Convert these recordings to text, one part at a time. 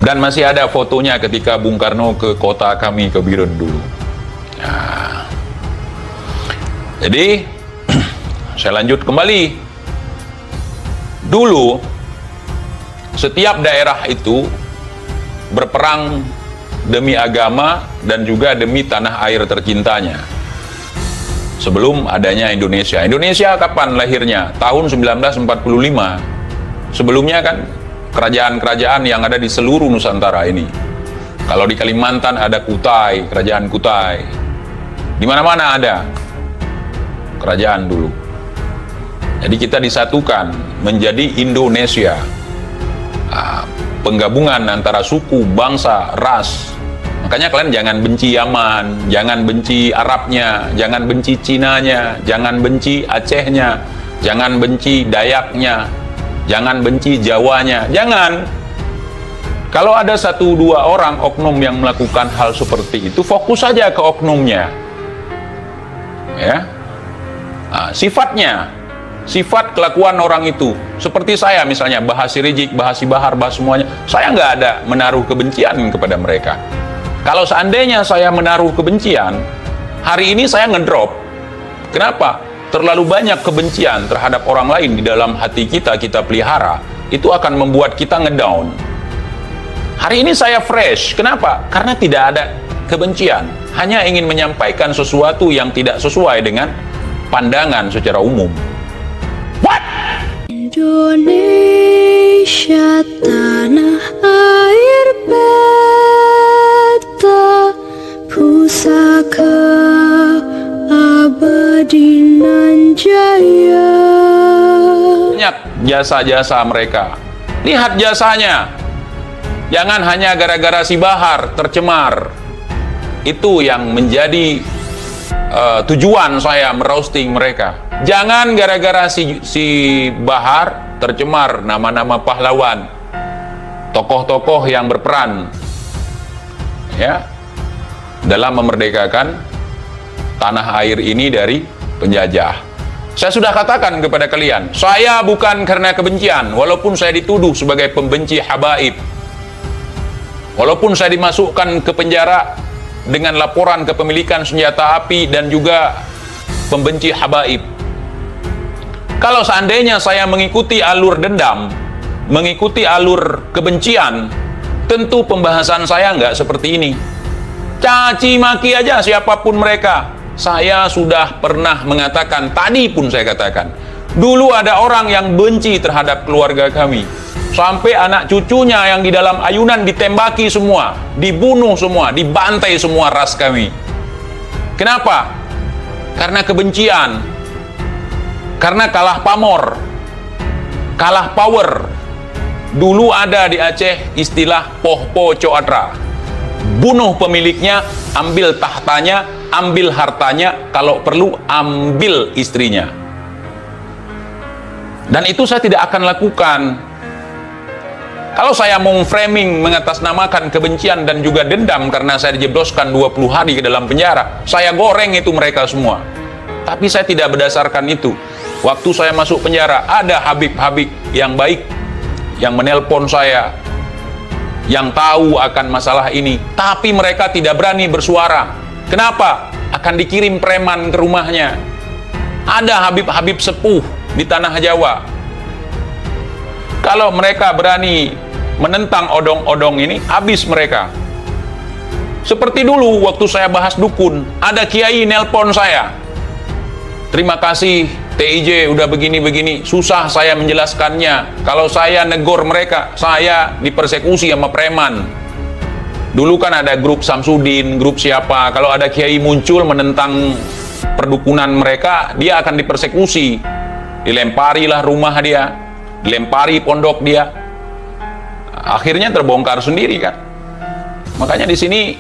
Dan masih ada fotonya ketika Bung Karno ke kota kami, ke Biren dulu. Nah, jadi saya lanjut kembali. Dulu setiap daerah itu berperang demi agama dan juga demi tanah air tercintanya. Sebelum adanya Indonesia. Indonesia kapan lahirnya? Tahun 1945. Sebelumnya kan kerajaan-kerajaan yang ada di seluruh Nusantara ini. Kalau di Kalimantan ada Kutai, kerajaan Kutai. Di mana-mana ada kerajaan dulu. Jadi kita disatukan menjadi Indonesia. Penggabungan antara suku, bangsa, ras. Makanya kalian jangan benci Yaman, jangan benci Arabnya, jangan benci Cinanya, jangan benci Acehnya, jangan benci Dayaknya, jangan benci Jawanya, jangan. Kalau ada 1-2 orang oknum yang melakukan hal seperti itu, fokus saja ke oknumnya. Ya, sifatnya, sifat kelakuan orang itu. Seperti saya misalnya, bahas Rizik, bahas Bahar, bahas semuanya. Saya nggak ada menaruh kebencian kepada mereka. Kalau seandainya saya menaruh kebencian, hari ini saya ngedrop. Kenapa? Terlalu banyak kebencian terhadap orang lain di dalam hati kita, kita pelihara. Itu akan membuat kita ngedown. Hari ini saya fresh. Kenapa? Karena tidak ada kebencian. Hanya ingin menyampaikan sesuatu yang tidak sesuai dengan pandangan secara umum. What? Indonesia tanah air beta pusaka abadi nan jaya. Banyak jasa-jasa mereka. Lihat jasanya. Jangan hanya gara-gara si Bahar tercemar. Itu yang menjadi tujuan saya meroasting mereka. Jangan gara-gara si Bahar tercemar nama-nama pahlawan, tokoh-tokoh yang berperan ya dalam memerdekakan tanah air ini dari penjajah. Saya sudah katakan kepada kalian, saya bukan karena kebencian, walaupun saya dituduh sebagai pembenci habaib, walaupun saya dimasukkan ke penjara dengan laporan kepemilikan senjata api dan juga pembenci habaib. Kalau seandainya saya mengikuti alur dendam, mengikuti alur kebencian, tentu pembahasan saya nggak seperti ini. Caci maki aja siapapun mereka. Saya sudah pernah mengatakan, tadi pun saya katakan, dulu ada orang yang benci terhadap keluarga kami. Sampai anak cucunya yang di dalam ayunan ditembaki semua, dibunuh semua, dibantai semua ras kami. Kenapa? Karena kebencian. Karena kalah pamor, kalah power. Dulu ada di Aceh istilah pohpo coatra. Bunuh pemiliknya, ambil tahtanya, ambil hartanya, kalau perlu ambil istrinya. Dan itu saya tidak akan lakukan. Kalau saya mau framing mengatasnamakan kebencian dan juga dendam karena saya dijebloskan 20 hari ke dalam penjara, saya goreng itu mereka semua. Tapi saya tidak berdasarkan itu. Waktu saya masuk penjara, ada habib-habib yang baik yang menelpon saya, yang tahu akan masalah ini, tapi mereka tidak berani bersuara. Kenapa? Akan dikirim preman ke rumahnya. Ada habib-habib sepuh di tanah Jawa. Kalau mereka berani menentang odong-odong ini, habis mereka. Seperti dulu waktu saya bahas dukun, ada kiai nelpon saya. Terima kasih TIJ udah begini-begini, susah saya menjelaskannya. Kalau saya negor mereka, saya dipersekusi sama preman. Dulu kan ada grup Samsudin, grup siapa, kalau ada kiai muncul menentang perdukunan mereka, dia akan dipersekusi. Dilemparilah rumah dia, dilempari pondok dia. Akhirnya terbongkar sendiri kan. Makanya di sini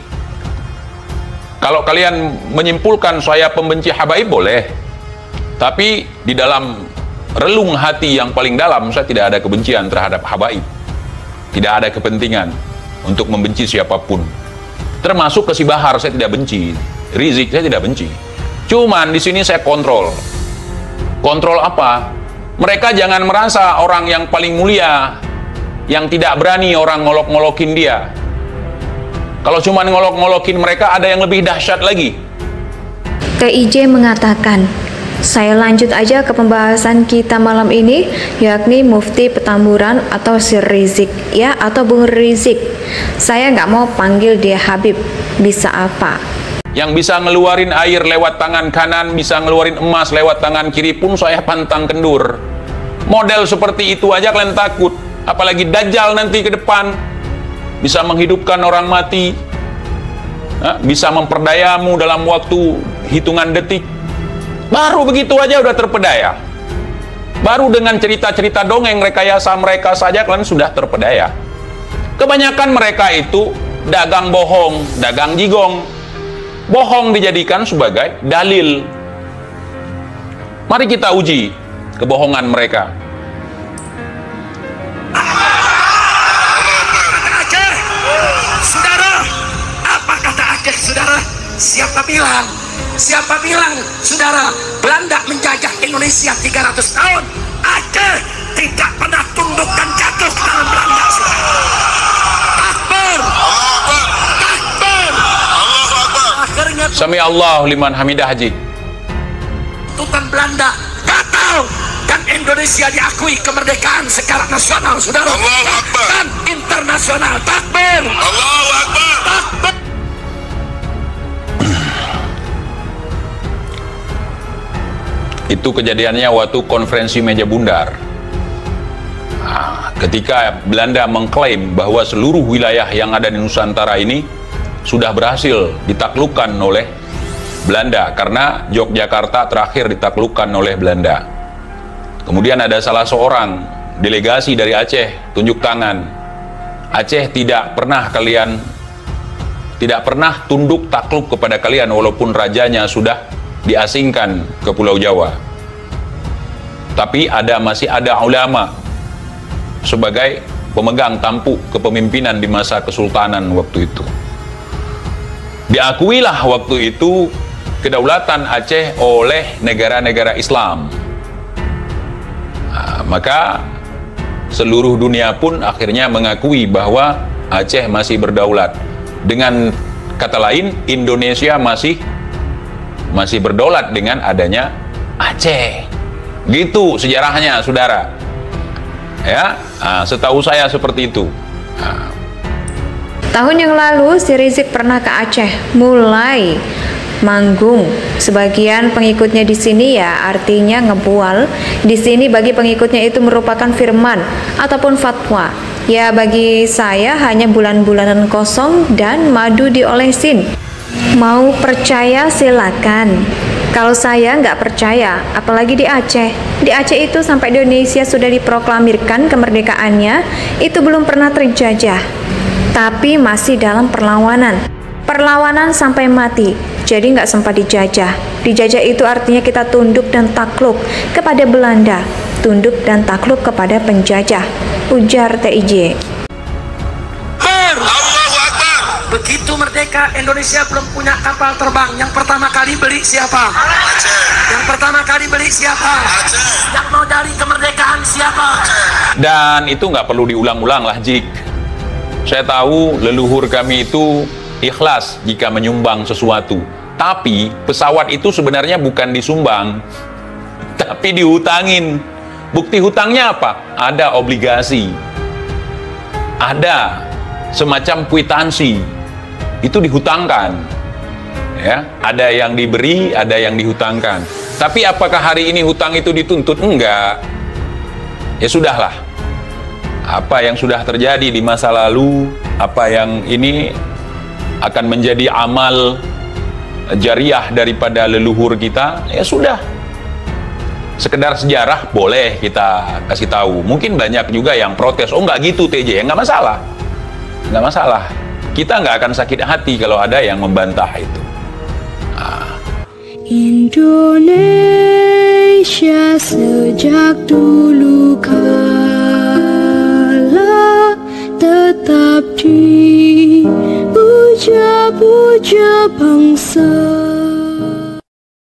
kalau kalian menyimpulkan saya pembenci habaib boleh. Tapi di dalam relung hati yang paling dalam saya tidak ada kebencian terhadap habaib. Tidak ada kepentingan untuk membenci siapapun. Termasuk ke si Bahar saya tidak benci, Rizik saya tidak benci. Cuman di sini saya kontrol. Kontrol apa? Mereka jangan merasa orang yang paling mulia yang tidak berani orang ngolok-ngolokin dia. Kalau cuma ngolok-ngolokin mereka, ada yang lebih dahsyat lagi. TIJ mengatakan, saya lanjut aja ke pembahasan kita malam ini, yakni Mufti Petamburan atau Sir Rizik, ya, atau Bung Rizik. Saya nggak mau panggil dia Habib, bisa apa? Yang bisa ngeluarin air lewat tangan kanan, bisa ngeluarin emas lewat tangan kiri pun saya pantang kendur. Model seperti itu aja kalian takut, apalagi Dajjal nanti ke depan. Bisa menghidupkan orang mati, bisa memperdayamu dalam waktu hitungan detik. Baru begitu aja udah terpedaya. Baru dengan cerita-cerita dongeng rekayasa mereka saja kalian sudah terpedaya. Kebanyakan mereka itu dagang bohong, dagang jigong. Bohong dijadikan sebagai dalil. Mari kita uji kebohongan mereka. Aceh, saudara, apa kata Aceh, saudara? Siapa bilang, saudara, Belanda menjajah Indonesia 300 tahun? Aceh tidak pernah tunduk dan jatuh ke tangan Belanda, saudara. Takbir, takbir. Akhirnya Sami Allahu liman hamidah, Haji. tuntutan Belanda batal dan Indonesia diakui kemerdekaan secara nasional, saudara, dan internasional. Takbir, Allahu Akbar, takbir. Itu kejadiannya waktu konferensi meja bundar. Ketika Belanda mengklaim bahwa seluruh wilayah yang ada di Nusantara ini sudah berhasil ditaklukkan oleh Belanda, karena Yogyakarta terakhir ditaklukkan oleh Belanda. Kemudian ada salah seorang delegasi dari Aceh tunjuk tangan. Aceh tidak pernah tunduk takluk kepada kalian walaupun rajanya sudah diasingkan ke Pulau Jawa. Tapi masih ada ulama sebagai pemegang tampuk kepemimpinan di masa kesultanan waktu itu. Diakuilah waktu itu kedaulatan Aceh oleh negara-negara Islam. Maka seluruh dunia pun akhirnya mengakui bahwa Aceh masih berdaulat. Dengan kata lain, Indonesia masih berdaulat dengan adanya Aceh. Gitu sejarahnya, saudara. Ya, setahu saya seperti itu. Tahun yang lalu, si Rizik pernah ke Aceh, mulai manggung. Sebagian pengikutnya di sini ya artinya ngebual. Di sini bagi pengikutnya itu merupakan firman ataupun fatwa. Ya bagi saya hanya bulan-bulanan kosong dan madu diolesin. Mau percaya silakan. Kalau saya nggak percaya, apalagi di Aceh. Di Aceh itu sampai Indonesia sudah diproklamirkan kemerdekaannya, itu belum pernah terjajah. Tapi masih dalam perlawanan. Perlawanan sampai mati, jadi nggak sempat dijajah. Dijajah itu artinya kita tunduk dan takluk kepada Belanda, tunduk dan takluk kepada penjajah, ujar TIJ. Allahu Akbar. Begitu merdeka, Indonesia belum punya kapal terbang. Yang pertama kali beli siapa? Aceh. Yang pertama kali beli siapa? Aceh. Yang mau dari kemerdekaan siapa? Dan itu nggak perlu diulang-ulang lah, Jik. Saya tahu leluhur kami itu ikhlas jika menyumbang sesuatu. Tapi pesawat itu sebenarnya bukan disumbang, tapi dihutangin. Bukti hutangnya apa? Ada obligasi. Ada semacam kwitansi. Itu dihutangkan. Ya, ada yang diberi, ada yang dihutangkan. Tapi apakah hari ini hutang itu dituntut? Enggak. Ya sudahlah. Apa yang sudah terjadi di masa lalu, apa yang ini akan menjadi amal jariah daripada leluhur kita, ya sudah. Sekedar sejarah boleh kita kasih tahu. Mungkin banyak juga yang protes, oh nggak gitu TJ, ya nggak masalah. Nggak masalah. Kita nggak akan sakit hati kalau ada yang membantah itu. Indonesia sejak dulu kala tetap dipuja-puja bangsa.